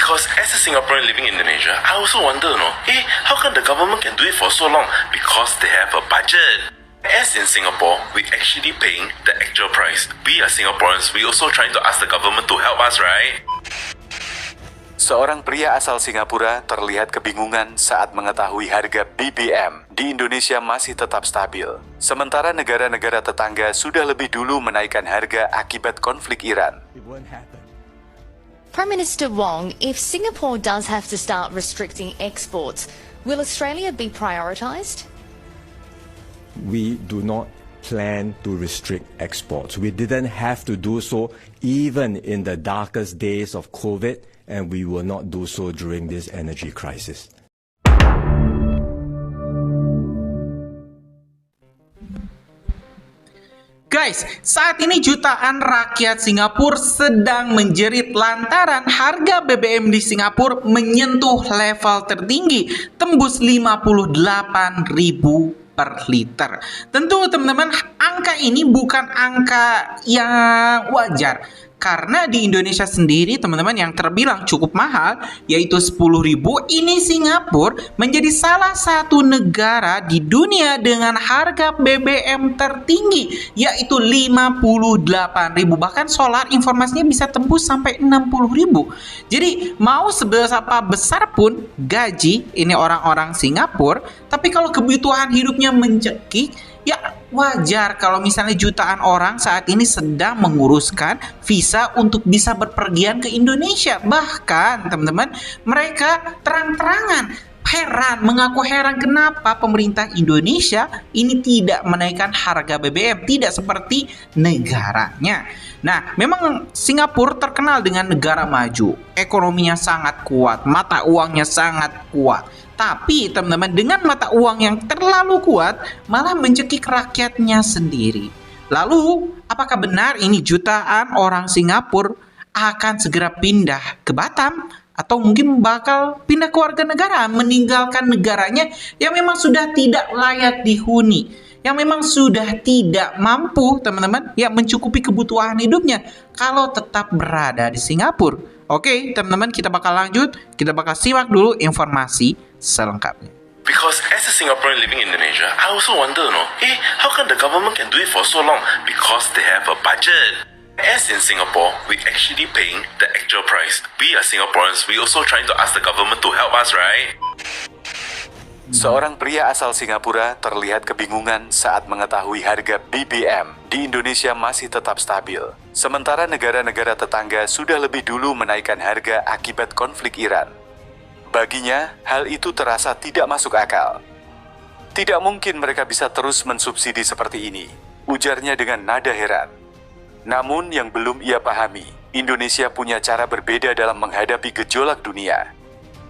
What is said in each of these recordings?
Because as a Singaporean living in Indonesia, I also wonder, how come the government can do it for so long? Because they have a budget. As in Singapore, we actually paying the actual price. We are Singaporeans, we also trying to ask the government to help us, right? Seorang pria asal Singapura terlihat kebingungan saat mengetahui harga BBM di Indonesia masih tetap stabil. Sementara negara-negara tetangga sudah lebih dulu menaikkan harga akibat konflik Iran. Prime Minister Wong, if Singapore does have to start restricting exports, will Australia be prioritised? We do not plan to restrict exports. We didn't have to do so even in the darkest days of COVID, and we will not do so during this energy crisis. Guys, saat ini jutaan rakyat Singapura sedang menjerit lantaran harga BBM di Singapura menyentuh level tertinggi, tembus 58.000 per liter. Tentu teman-teman, angka ini bukan angka yang wajar. Karena di Indonesia sendiri teman-teman yang terbilang cukup mahal yaitu 10.000, ini Singapura menjadi salah satu negara di dunia dengan harga BBM tertinggi yaitu 58.000. Bahkan solar informasinya bisa tembus sampai 60.000. Jadi mau seberapa besar pun gaji ini orang-orang Singapura, tapi kalau kebutuhan hidupnya mencekik, ya wajar kalau misalnya jutaan orang saat ini sedang menguruskan visa untuk bisa berpergian ke Indonesia. Bahkan teman-teman, mereka terang-terangan mengaku heran kenapa pemerintah Indonesia ini tidak menaikkan harga BBM, tidak seperti negaranya. Nah, memang Singapura terkenal dengan negara maju, ekonominya sangat kuat, mata uangnya sangat kuat. Tapi teman-teman, dengan mata uang yang terlalu kuat malah mencekik rakyatnya sendiri. Lalu, apakah benar ini jutaan orang Singapura akan segera pindah ke Batam? Atau mungkin bakal pindah ke warga negara, meninggalkan negaranya yang memang sudah tidak layak dihuni, yang memang sudah tidak mampu teman-teman ya mencukupi kebutuhan hidupnya kalau tetap berada di Singapura. Oke teman-teman, kita bakal lanjut, kita bakal simak dulu informasi selengkapnya. Because as a Singaporean living in Indonesia, I also wonder, how come the government can do it for so long? Because they have a budget. As in Singapore, we actually paying the actual price. We are Singaporeans, we also trying to ask the government to help us, right? Seorang pria asal Singapura terlihat kebingungan saat mengetahui harga BBM di Indonesia masih tetap stabil. Sementara negara-negara tetangga sudah lebih dulu menaikkan harga akibat konflik Iran. Baginya, hal itu terasa tidak masuk akal. Tidak mungkin mereka bisa terus mensubsidi seperti ini, ujarnya dengan nada heran. Namun yang belum ia pahami, Indonesia punya cara berbeda dalam menghadapi gejolak dunia.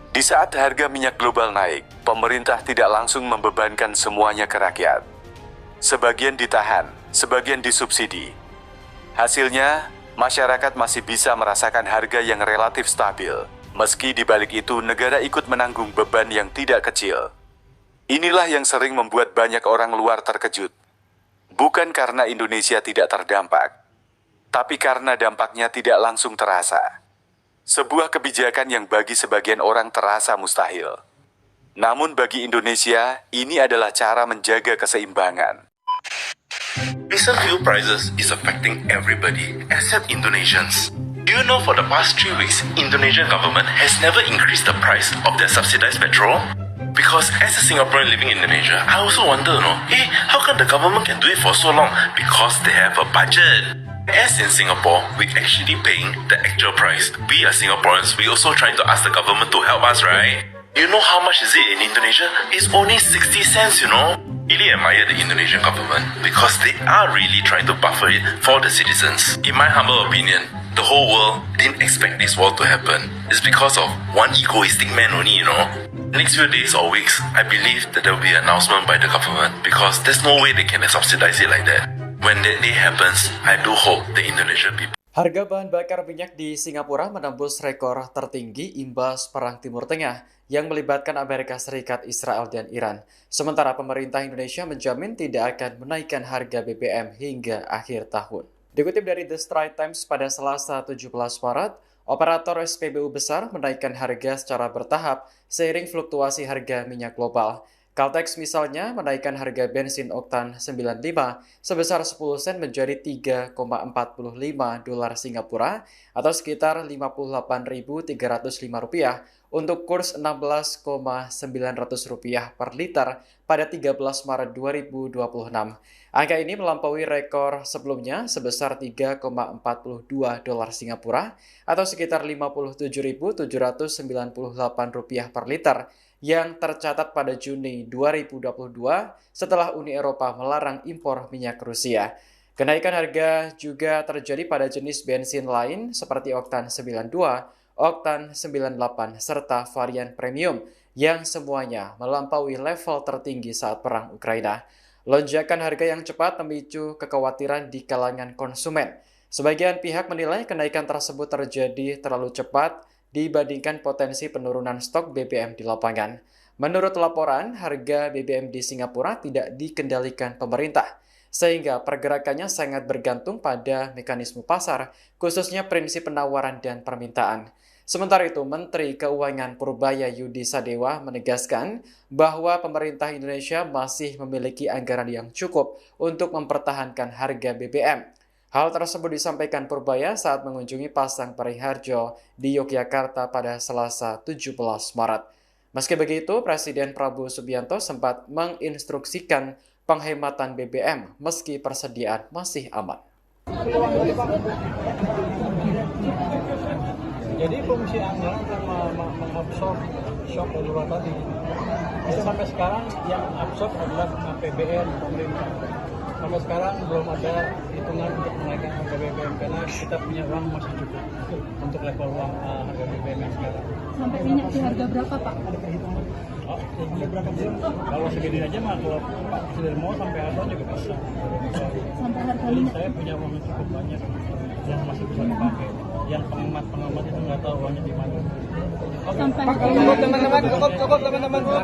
Di saat harga minyak global naik, pemerintah tidak langsung membebankan semuanya ke rakyat. Sebagian ditahan, sebagian disubsidi. Hasilnya, masyarakat masih bisa merasakan harga yang relatif stabil. Meski di balik itu negara ikut menanggung beban yang tidak kecil. Inilah yang sering membuat banyak orang luar terkejut. Bukan karena Indonesia tidak terdampak, tapi karena dampaknya tidak langsung terasa. Sebuah kebijakan yang bagi sebagian orang terasa mustahil. Namun bagi Indonesia, ini adalah cara menjaga keseimbangan. Recent fuel prices is affecting everybody except Indonesians. Do you know for the past 3 weeks, Indonesian government has never increased the price of their subsidized petrol? Because as a Singaporean living in Indonesia, I also wonder, how come the government can do it for so long? Because they have a budget. As in Singapore, we actually paying the actual price. We are Singaporeans, we also trying to ask the government to help us, right? You know how much is it in Indonesia? It's only 60 cents, Really admire the Indonesian government because they are really trying to buffer it for the citizens. In my humble opinion, the whole world didn't expect this war to happen. It's because of one egoistic man only, Next few days or weeks, I believe that there will be an announcement by the government because there's no way they can subsidize it like that. When that day happens, I do hope the Indonesian people. Harga bahan bakar minyak di Singapura menembus rekor tertinggi imbas Perang Timur Tengah yang melibatkan Amerika Serikat, Israel, dan Iran. Sementara pemerintah Indonesia menjamin tidak akan menaikkan harga BBM hingga akhir tahun. Dikutip dari The Straits Times pada Selasa 17 Maret, Operator SPBU besar menaikkan harga secara bertahap seiring fluktuasi harga minyak global. Caltex misalnya menaikkan harga bensin oktan 95 sebesar 10 sen menjadi 3,45 dolar Singapura atau sekitar Rp58.305 untuk kurs Rp16,900 per liter pada 13 Maret 2026. Angka ini melampaui rekor sebelumnya sebesar 3,42 dolar Singapura atau sekitar Rp57.798 per liter yang tercatat pada Juni 2022 setelah Uni Eropa melarang impor minyak Rusia. Kenaikan harga juga terjadi pada jenis bensin lain seperti oktan 92, oktan 98, serta varian premium yang semuanya melampaui level tertinggi saat perang Ukraina. Lonjakan harga yang cepat memicu kekhawatiran di kalangan konsumen. Sebagian pihak menilai kenaikan tersebut terjadi terlalu cepat dibandingkan potensi penurunan stok BBM di lapangan. Menurut laporan, harga BBM di Singapura tidak dikendalikan pemerintah, sehingga pergerakannya sangat bergantung pada mekanisme pasar, khususnya prinsip penawaran dan permintaan. Sementara itu, Menteri Keuangan Purbaya Yudi Sadewa menegaskan bahwa pemerintah Indonesia masih memiliki anggaran yang cukup untuk mempertahankan harga BBM. Hal tersebut disampaikan Purbaya saat mengunjungi Pasang Periharjo di Yogyakarta pada Selasa 17 Maret. Meski begitu, Presiden Prabowo Subianto sempat menginstruksikan penghematan BBM meski persediaan masih aman. Jadi fungsi anggaran untuk mengabsorb shock dari luar tadi. Jadi sampai sekarang yang absorb adalah APBN pemerintah. Sampai sekarang belum ada hitungan untuk menaikkan harga BBM karena kita punya uang masih cukup untuk level uang harga BBM yang sekarang. Sampai minyak di harga berapa, Pak? Ada perhitungan. Oh, berapa sih? Kalau segini aja mah kalau Pak Presiden mau sampai harga juga bisa. Sampai harga Jadi minyak. saya punya uang yang cukup banyak yang masih bisa dipakai. Yang pengamat itu nggak tahu uangnya di mana. Sampai Cukup teman-teman, cukup teman-teman, cukup.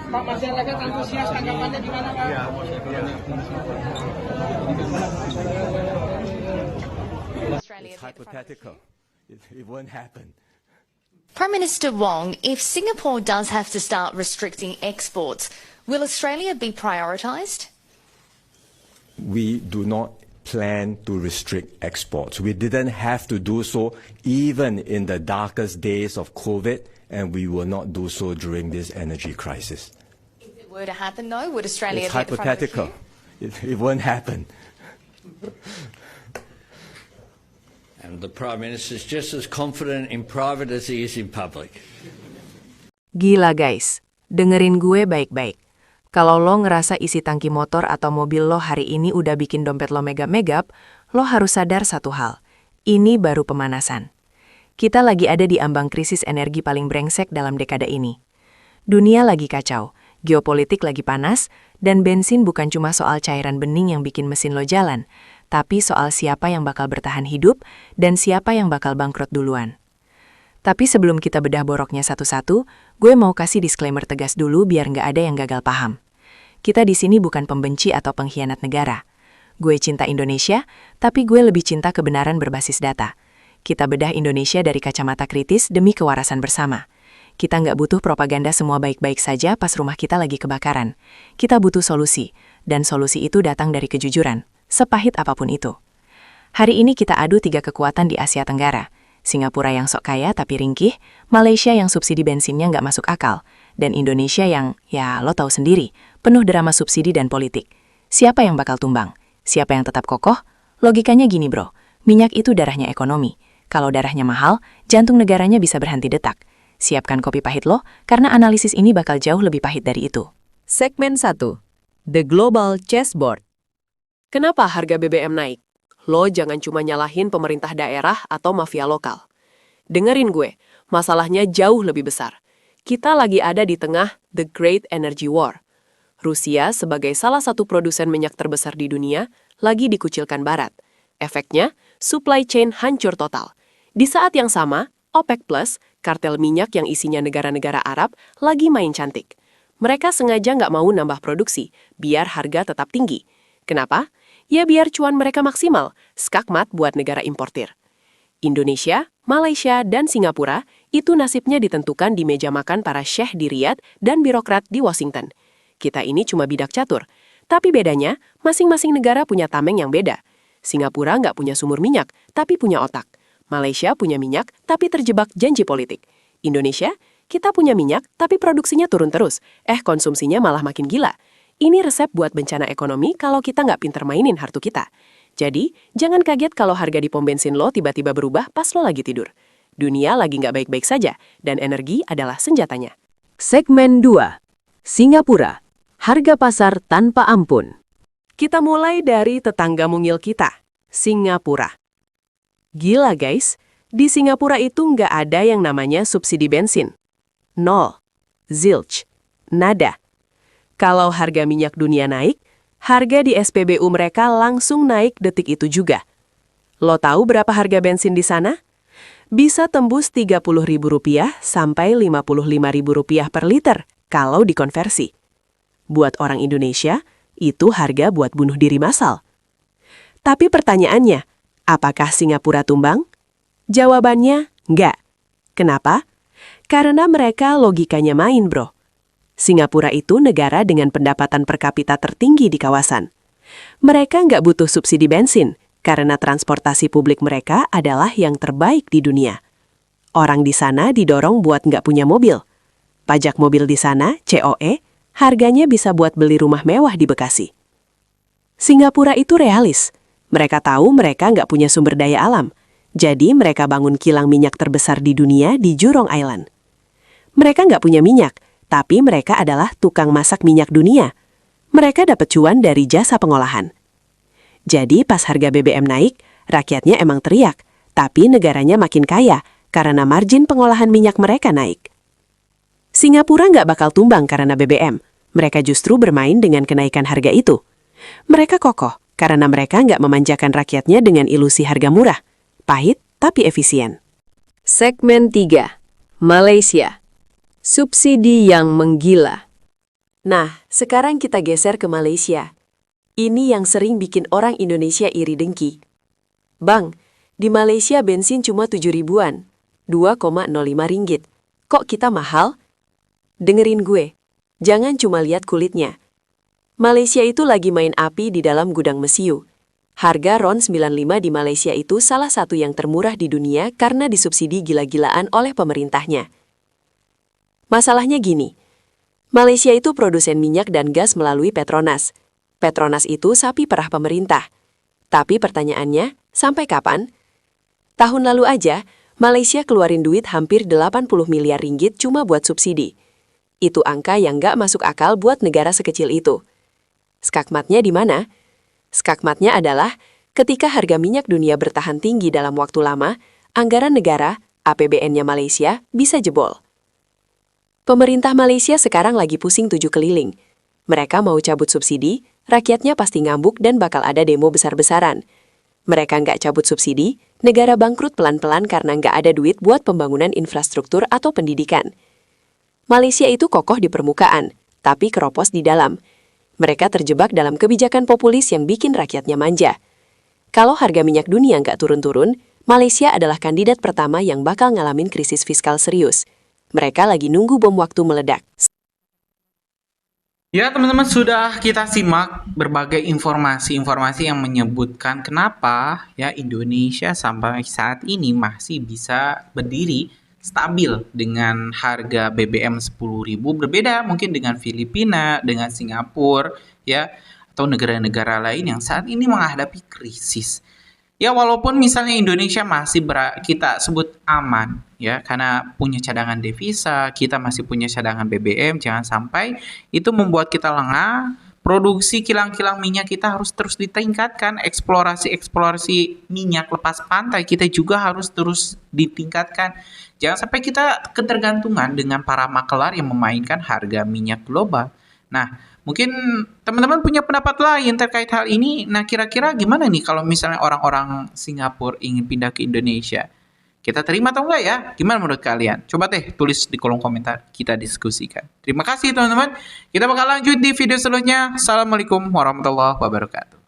Pak, masyarakat antusias tanggapannya gimana, Pak? Australia It's be at the front of the hypothetical. It won't happen. Prime Minister Wong, if Singapore does have to start restricting exports, will Australia be prioritised? We do not plan to restrict exports. We didn't have to do so even in the darkest days of COVID, and we will not do so during this energy crisis. If it were to happen, though, would Australia It's be at the front of the hypothetical. queue? It won't happen. And the Prime Minister is just as confident in private as he is in public. Gila guys, dengerin gue baik-baik. Kalau lo ngerasa isi tangki motor atau mobil lo hari ini udah bikin dompet lo megap-megap, lo harus sadar satu hal. Ini baru pemanasan. Kita lagi ada di ambang krisis energi paling brengsek dalam dekade ini. Dunia lagi kacau, geopolitik lagi panas, dan bensin bukan cuma soal cairan bening yang bikin mesin lo jalan, tapi soal siapa yang bakal bertahan hidup dan siapa yang bakal bangkrut duluan. Tapi sebelum kita bedah boroknya satu-satu, gue mau kasih disclaimer tegas dulu biar nggak ada yang gagal paham. Kita di sini bukan pembenci atau pengkhianat negara. Gue cinta Indonesia, tapi gue lebih cinta kebenaran berbasis data. Kita bedah Indonesia dari kacamata kritis demi kewarasan bersama. Kita nggak butuh propaganda semua baik-baik saja pas rumah kita lagi kebakaran. Kita butuh solusi, dan solusi itu datang dari kejujuran, sepahit apapun itu. Hari ini kita adu 3 kekuatan di Asia Tenggara. Singapura yang sok kaya tapi ringkih, Malaysia yang subsidi bensinnya nggak masuk akal, dan Indonesia yang, ya lo tahu sendiri, penuh drama subsidi dan politik. Siapa yang bakal tumbang? Siapa yang tetap kokoh? Logikanya gini bro, minyak itu darahnya ekonomi. Kalau darahnya mahal, jantung negaranya bisa berhenti detak. Siapkan kopi pahit lo, karena analisis ini bakal jauh lebih pahit dari itu. Segmen 1. The Global Chessboard. Kenapa harga BBM naik? Lo jangan cuma nyalahin pemerintah daerah atau mafia lokal. Dengerin gue, masalahnya jauh lebih besar. Kita lagi ada di tengah The Great Energy War. Rusia sebagai salah satu produsen minyak terbesar di dunia lagi dikucilkan Barat. Efeknya, supply chain hancur total. Di saat yang sama, OPEC Plus, kartel minyak yang isinya negara-negara Arab, lagi main cantik. Mereka sengaja nggak mau nambah produksi, biar harga tetap tinggi. Kenapa? Ya biar cuan mereka maksimal, skakmat buat negara importir. Indonesia, Malaysia, dan Singapura itu nasibnya ditentukan di meja makan para syekh di Riyadh dan birokrat di Washington. Kita ini cuma bidak catur. Tapi bedanya, masing-masing negara punya tameng yang beda. Singapura nggak punya sumur minyak, tapi punya otak. Malaysia punya minyak, tapi terjebak janji politik. Indonesia, kita punya minyak, tapi produksinya turun terus. Konsumsinya malah makin gila. Ini resep buat bencana ekonomi kalau kita nggak pinter mainin hartu kita. Jadi, jangan kaget kalau harga di pom bensin lo tiba-tiba berubah pas lo lagi tidur. Dunia lagi nggak baik-baik saja, dan energi adalah senjatanya. Segmen 2. Singapura. Harga pasar tanpa ampun. Kita mulai dari tetangga mungil kita, Singapura. Gila guys, di Singapura itu nggak ada yang namanya subsidi bensin. Nol. Zilch. Nada. Kalau harga minyak dunia naik, harga di SPBU mereka langsung naik detik itu juga. Lo tahu berapa harga bensin di sana? Bisa tembus Rp30.000 sampai Rp55.000 per liter kalau dikonversi. Buat orang Indonesia, itu harga buat bunuh diri massal. Tapi pertanyaannya, apakah Singapura tumbang? Jawabannya, enggak. Kenapa? Karena mereka logikanya main, bro. Singapura itu negara dengan pendapatan per kapita tertinggi di kawasan. Mereka nggak butuh subsidi bensin, karena transportasi publik mereka adalah yang terbaik di dunia. Orang di sana didorong buat nggak punya mobil. Pajak mobil di sana, COE, harganya bisa buat beli rumah mewah di Bekasi. Singapura itu realis. Mereka tahu mereka nggak punya sumber daya alam. Jadi mereka bangun kilang minyak terbesar di dunia di Jurong Island. Mereka nggak punya minyak, tapi mereka adalah tukang masak minyak dunia. Mereka dapat cuan dari jasa pengolahan. Jadi pas harga BBM naik, rakyatnya emang teriak, tapi negaranya makin kaya karena margin pengolahan minyak mereka naik. Singapura nggak bakal tumbang karena BBM. Mereka justru bermain dengan kenaikan harga itu. Mereka kokoh karena mereka nggak memanjakan rakyatnya dengan ilusi harga murah. Pahit tapi efisien. Segmen 3. Malaysia. Subsidi yang menggila. Nah, sekarang kita geser ke Malaysia. Ini yang sering bikin orang Indonesia iri dengki. Bang, di Malaysia bensin cuma 7 ribuan, 2,05 ringgit. Kok kita mahal? Dengerin gue, jangan cuma lihat kulitnya. Malaysia itu lagi main api di dalam gudang mesiu. Harga RON 95 di Malaysia itu salah satu yang termurah di dunia karena disubsidi gila-gilaan oleh pemerintahnya. Masalahnya gini, Malaysia itu produsen minyak dan gas melalui Petronas. Petronas itu sapi perah pemerintah. Tapi pertanyaannya, sampai kapan? Tahun lalu aja, Malaysia keluarin duit hampir 80 miliar ringgit cuma buat subsidi. Itu angka yang nggak masuk akal buat negara sekecil itu. Skakmatnya di mana? Skakmatnya adalah ketika harga minyak dunia bertahan tinggi dalam waktu lama, anggaran negara, APBN-nya Malaysia, bisa jebol. Pemerintah Malaysia sekarang lagi pusing 7 keliling. Mereka mau cabut subsidi, rakyatnya pasti ngambuk dan bakal ada demo besar-besaran. Mereka nggak cabut subsidi, negara bangkrut pelan-pelan karena nggak ada duit buat pembangunan infrastruktur atau pendidikan. Malaysia itu kokoh di permukaan, tapi keropos di dalam. Mereka terjebak dalam kebijakan populis yang bikin rakyatnya manja. Kalau harga minyak dunia nggak turun-turun, Malaysia adalah kandidat pertama yang bakal ngalamin krisis fiskal serius. Mereka lagi nunggu bom waktu meledak. Ya teman-teman, sudah kita simak berbagai informasi yang menyebutkan kenapa ya Indonesia sampai saat ini masih bisa berdiri stabil dengan harga BBM 10.000, berbeda mungkin dengan Filipina, dengan Singapura ya, atau negara-negara lain yang saat ini menghadapi krisis. Ya walaupun misalnya Indonesia masih kita sebut aman ya karena punya cadangan devisa, kita masih punya cadangan BBM, jangan sampai itu membuat kita lengah. Produksi kilang-kilang minyak kita harus terus ditingkatkan, eksplorasi minyak lepas pantai kita juga harus terus ditingkatkan. Jangan sampai kita ketergantungan dengan para makelar yang memainkan harga minyak global. Nah, mungkin teman-teman punya pendapat lain terkait hal ini. Nah, kira-kira gimana nih kalau misalnya orang-orang Singapura ingin pindah ke Indonesia? Kita terima atau enggak ya? Gimana menurut kalian? Coba deh tulis di kolom komentar, kita diskusikan. Terima kasih teman-teman. Kita bakal lanjut di video selanjutnya. Assalamualaikum warahmatullahi wabarakatuh.